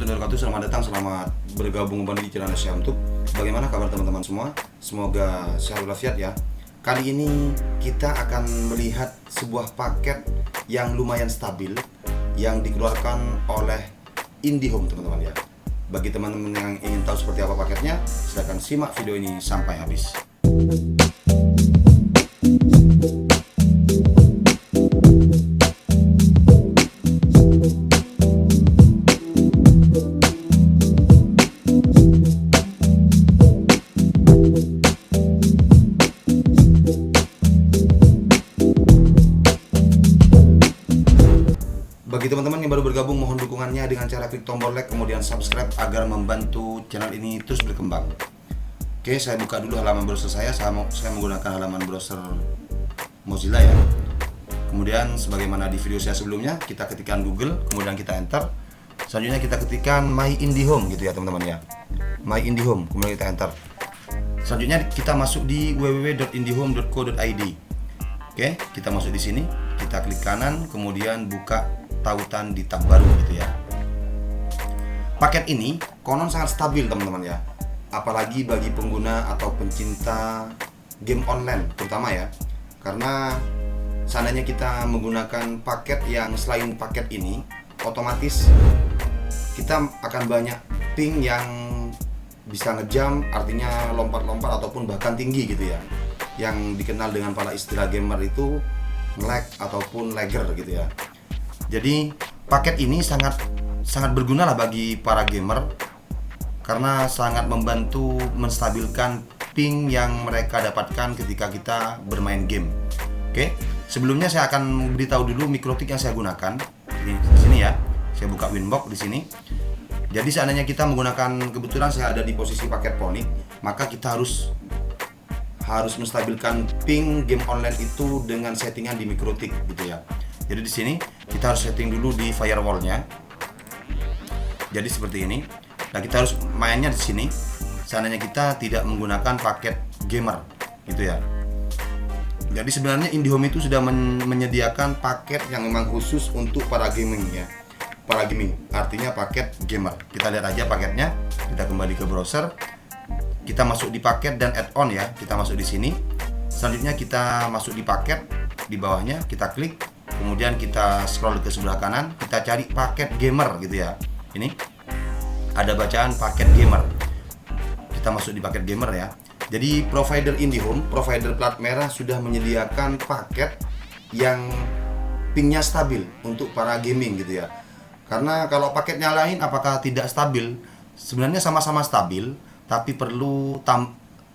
warahmatullahi wabarakatuh. Selamat datang, selamat bergabung kembali di channel Syamtub. Bagaimana kabar teman-teman semua? Semoga sehat walafiat ya. Kali ini kita akan melihat sebuah paket yang lumayan stabil yang dikeluarkan oleh IndiHome teman-teman ya. Bagi teman-teman yang ingin tahu seperti apa paketnya, silahkan simak video ini sampai habis. Bagi teman-teman yang baru bergabung, mohon dukungannya dengan cara klik tombol like kemudian subscribe agar membantu channel ini terus berkembang. Oke, saya buka dulu halaman browser saya. Saya menggunakan halaman browser Mozilla ya. Kemudian sebagaimana di video saya sebelumnya, kita ketikkan Google, kemudian kita enter. Selanjutnya kita ketikkan My IndiHome gitu ya teman-teman ya. My IndiHome, kemudian kita enter. Selanjutnya kita masuk di www.indihome.co.id. Oke, kita masuk di sini, kita klik kanan, kemudian buka tautan di tab baru gitu ya. Paket ini konon sangat stabil teman-teman ya, apalagi bagi pengguna atau pencinta game online terutama ya, karena seandainya kita menggunakan paket yang selain paket ini, otomatis kita akan banyak ping yang bisa ngejam, artinya lompat-lompat ataupun bahkan tinggi gitu ya, yang dikenal dengan para istilah gamer itu lag ataupun lagger gitu ya. Jadi paket ini sangat berguna lah bagi para gamer karena sangat membantu menstabilkan ping yang mereka dapatkan ketika kita bermain game. Oke, sebelumnya saya akan beritahu dulu mikrotik yang saya gunakan. Di sini ya, saya buka Winbox di sini. Jadi seandainya kita menggunakan, kebetulan saya ada di posisi paket Ponic, maka kita harus menstabilkan ping game online itu dengan settingan di mikrotik gitu ya. Jadi di sini kita harus setting dulu di firewall-nya. Jadi seperti ini. Nah, kita harus mainnya di sini. Seandainya kita tidak menggunakan paket gamer gitu ya. Jadi sebenarnya IndiHome itu sudah menyediakan paket yang memang khusus untuk para gaming ya. Para gaming, artinya paket gamer. Kita lihat aja paketnya. Kita kembali ke browser. Kita masuk di paket dan add-on ya. Kita masuk di sini. Selanjutnya kita masuk di paket, di bawahnya kita klik, kemudian kita scroll ke sebelah kanan, kita cari paket gamer gitu ya. Ini ada bacaan paket gamer. Kita masuk di paket gamer ya. Jadi provider IndiHome, provider plat merah sudah menyediakan paket yang pingnya stabil untuk para gaming gitu ya. Karena kalau paketnya lain apakah tidak stabil? Sebenarnya sama-sama stabil, tapi perlu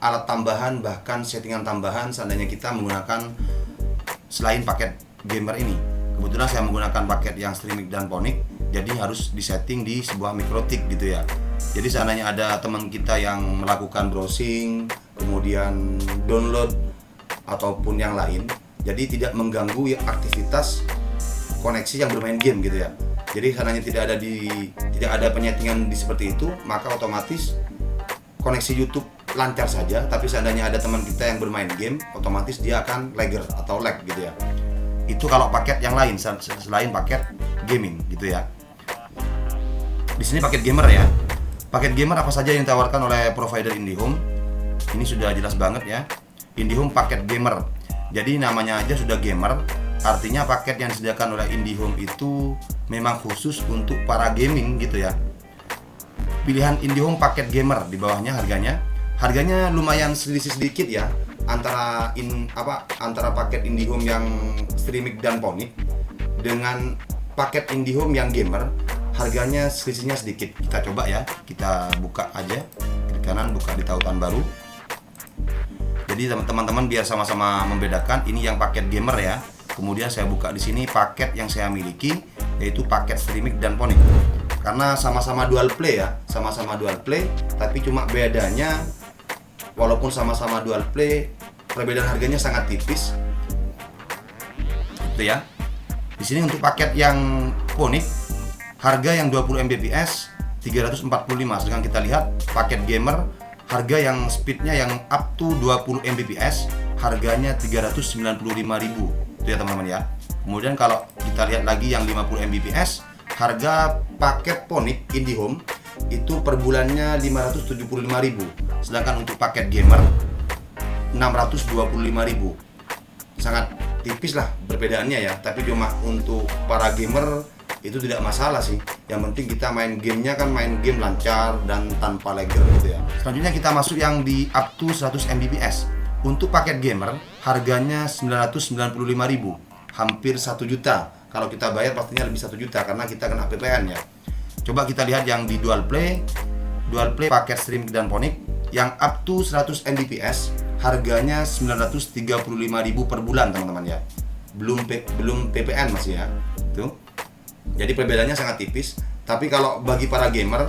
alat tambahan, bahkan settingan tambahan seandainya kita menggunakan selain paket gamer ini. Kebetulan saya menggunakan paket yang Streamic dan Ponic, jadi harus disetting di sebuah mikrotik gitu ya. Jadi seandainya ada teman kita yang melakukan browsing, kemudian download ataupun yang lain, jadi tidak mengganggu aktivitas koneksi yang bermain game gitu ya. Jadi seandainya tidak ada penyetingan di seperti itu, maka otomatis koneksi YouTube lancar saja. Tapi seandainya ada teman kita yang bermain game, otomatis dia akan lagger atau lag gitu ya. Itu kalau paket yang lain selain paket gaming gitu ya. Di sini paket gamer ya. Paket gamer apa saja yang ditawarkan oleh provider IndiHome? Ini sudah jelas banget ya. IndiHome paket gamer. Jadi namanya aja sudah gamer, artinya paket yang disediakan oleh IndiHome itu memang khusus untuk para gaming gitu ya. Pilihan IndiHome paket gamer di bawahnya harganya lumayan selisih sedikit ya antara paket IndiHome yang Streamic dan Ponic dengan paket IndiHome yang gamer. Harganya selisihnya sedikit. Kita coba ya, kita buka aja klik kanan, buka di tautan baru. Jadi teman-teman biar sama-sama membedakan, ini yang paket gamer ya. Kemudian saya buka di sini paket yang saya miliki, yaitu paket Streamic dan Ponic. Karena sama-sama dual play ya, sama-sama dual play, tapi cuma bedanya walaupun sama-sama dual play, perbedaan harganya sangat tipis. Gitu ya. Di sini untuk paket yang Ponic, harga yang 20 Mbps 345, sedangkan kita lihat paket gamer harga yang speednya yang up to 20 Mbps harganya 395.000 itu ya teman-teman ya. Kemudian kalau kita lihat lagi yang 50 Mbps harga paket Phonik IndiHome itu per bulannya 575.000, sedangkan untuk paket gamer 625.000. Sangat tipis lah perbedaannya ya, tapi cuma untuk para gamer itu tidak masalah sih. Yang penting kita main gamenya kan main game lancar dan tanpa lagger gitu ya. Selanjutnya kita masuk yang di up to 100 Mbps. Untuk paket gamer harganya 995.000, hampir 1 juta. Kalau kita bayar pastinya lebih 1 juta karena kita kena PPN ya. Coba kita lihat yang di dual play paket stream dan Phonik yang up to 100 Mbps harganya 935.000 per bulan teman-teman ya. Belum PPN masih ya. Tuh. Jadi perbedaannya sangat tipis. Tapi kalau bagi para gamer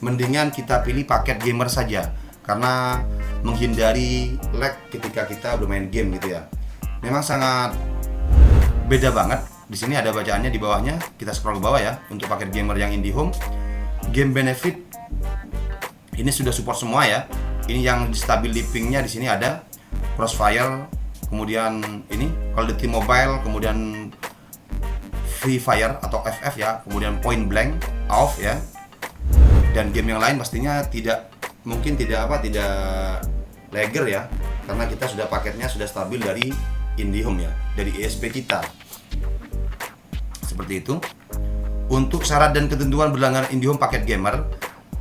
mendingan kita pilih paket gamer saja karena menghindari lag ketika kita bermain game gitu ya. Memang sangat beda banget. Di sini ada bacaannya di bawahnya. Kita scroll ke bawah ya. Untuk paket gamer yang IndiHome, game benefit ini sudah support semua ya. Ini yang stabil livingnya di sini ada Crossfire, kemudian ini Call of Duty Mobile, kemudian Free Fire atau FF ya, kemudian Point Blank, AoV ya. Dan game yang lain pastinya tidak lagger ya, karena kita sudah paketnya sudah stabil dari IndiHome ya, dari ESP kita. Seperti itu. Untuk syarat dan ketentuan berlangganan IndiHome paket gamer,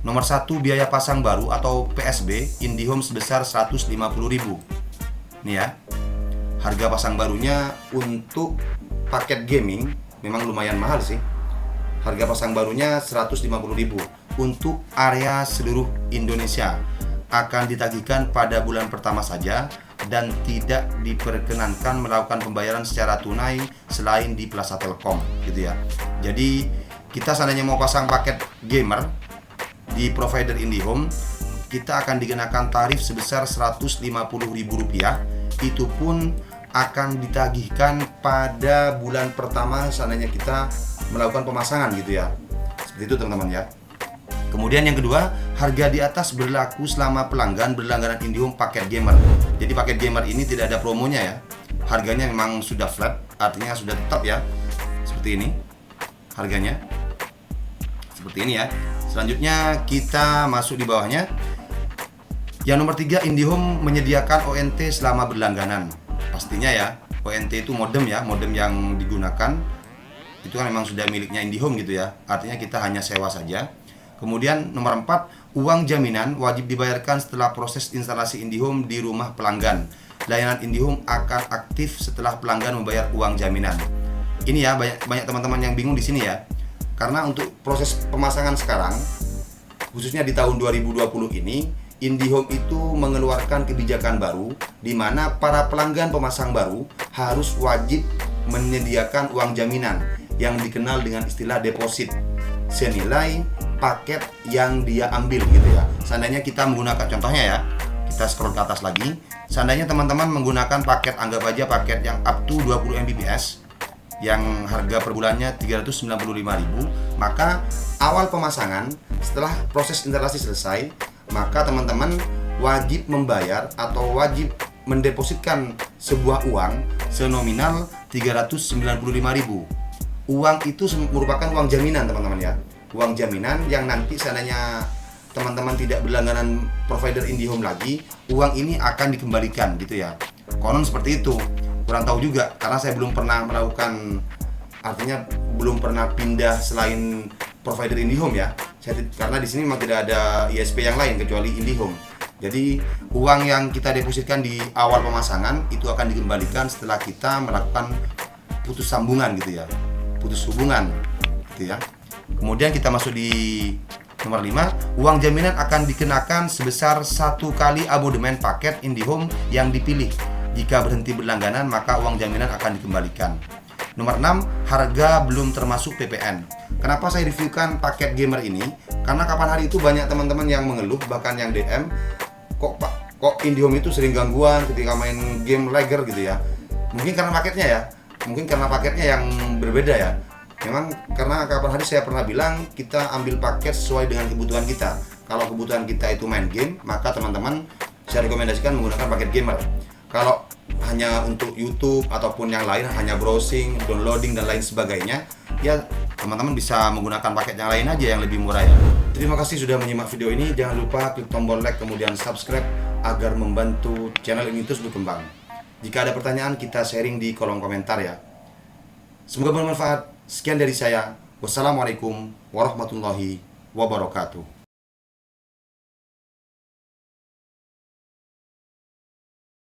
nomor 1 biaya pasang baru atau PSB IndiHome sebesar 150.000. Nih ya. Harga pasang barunya untuk paket gaming memang lumayan mahal sih. Harga pasang barunya 150.000 untuk area seluruh Indonesia. Akan ditagihkan pada bulan pertama saja dan tidak diperkenankan melakukan pembayaran secara tunai selain di Plaza Telkom gitu ya. Jadi kita seandainya mau pasang paket gamer di provider IndiHome, kita akan dikenakan tarif sebesar Rp150.000. Itu pun akan ditagihkan pada bulan pertama seandainya kita melakukan pemasangan gitu ya. Seperti itu teman-teman ya. Kemudian yang kedua, harga di atas berlaku selama pelanggan berlangganan IndiHome paket gamer. Jadi paket gamer ini tidak ada promonya ya. Harganya memang sudah flat, artinya sudah tetap ya. Seperti ini harganya. Seperti ini ya. Selanjutnya kita masuk di bawahnya. Yang nomor 3, IndiHome menyediakan ONT selama berlangganan. Pastinya ya, ONT itu modem ya, modem yang digunakan itu kan memang sudah miliknya IndiHome gitu ya. Artinya kita hanya sewa saja. Kemudian nomor 4, uang jaminan wajib dibayarkan setelah proses instalasi IndiHome di rumah pelanggan. Layanan IndiHome akan aktif setelah pelanggan membayar uang jaminan. Ini ya, banyak teman-teman yang bingung di sini ya. Karena untuk proses pemasangan sekarang, khususnya di tahun 2020 ini, IndiHome itu mengeluarkan kebijakan baru di mana para pelanggan pemasang baru harus wajib menyediakan uang jaminan yang dikenal dengan istilah deposit senilai paket yang dia ambil gitu ya. Seandainya kita menggunakan, contohnya ya, kita scroll ke atas lagi. Seandainya teman-teman menggunakan paket, anggap aja paket yang up to 20 Mbps yang harga per bulannya 395.000, maka awal pemasangan setelah proses instalasi selesai, maka teman-teman wajib membayar atau wajib mendepositkan sebuah uang senominal 395.000. Uang itu merupakan uang jaminan teman-teman ya. Uang jaminan yang nanti seandainya teman-teman tidak berlangganan provider IndiHome lagi, uang ini akan dikembalikan gitu ya. Konon seperti itu. Kurang tahu juga karena saya belum pernah melakukan, artinya belum pernah pindah selain provider IndiHome ya. Karena di sini memang tidak ada ISP yang lain kecuali IndiHome. Jadi uang yang kita depositkan di awal pemasangan itu akan dikembalikan setelah kita melakukan putus sambungan gitu ya. Putus hubungan gitu ya. Kemudian kita masuk di nomor 5, uang jaminan akan dikenakan sebesar 1 kali abodemen paket IndiHome yang dipilih. Jika berhenti berlangganan, maka uang jaminan akan dikembalikan. Nomor 6, harga belum termasuk PPN. Kenapa saya reviewkan paket gamer ini? Karena kapan hari itu banyak teman-teman yang mengeluh, bahkan yang DM, kok IndiHome itu sering gangguan ketika main game lagger gitu ya. Mungkin karena paketnya ya. Mungkin karena paketnya yang berbeda ya. Memang karena kapan hari saya pernah bilang kita ambil paket sesuai dengan kebutuhan kita. Kalau kebutuhan kita itu main game, maka teman-teman saya rekomendasikan menggunakan paket gamer. Kalau hanya untuk YouTube ataupun yang lain, hanya browsing, downloading dan lain sebagainya, ya teman-teman bisa menggunakan paket yang lain aja yang lebih murah ya. Terima kasih sudah menyimak video ini. Jangan lupa klik tombol like kemudian subscribe agar membantu channel ini terus berkembang. Jika ada pertanyaan, kita sharing di kolom komentar ya. Semoga bermanfaat. Sekian dari saya. Wassalamualaikum warahmatullahi wabarakatuh.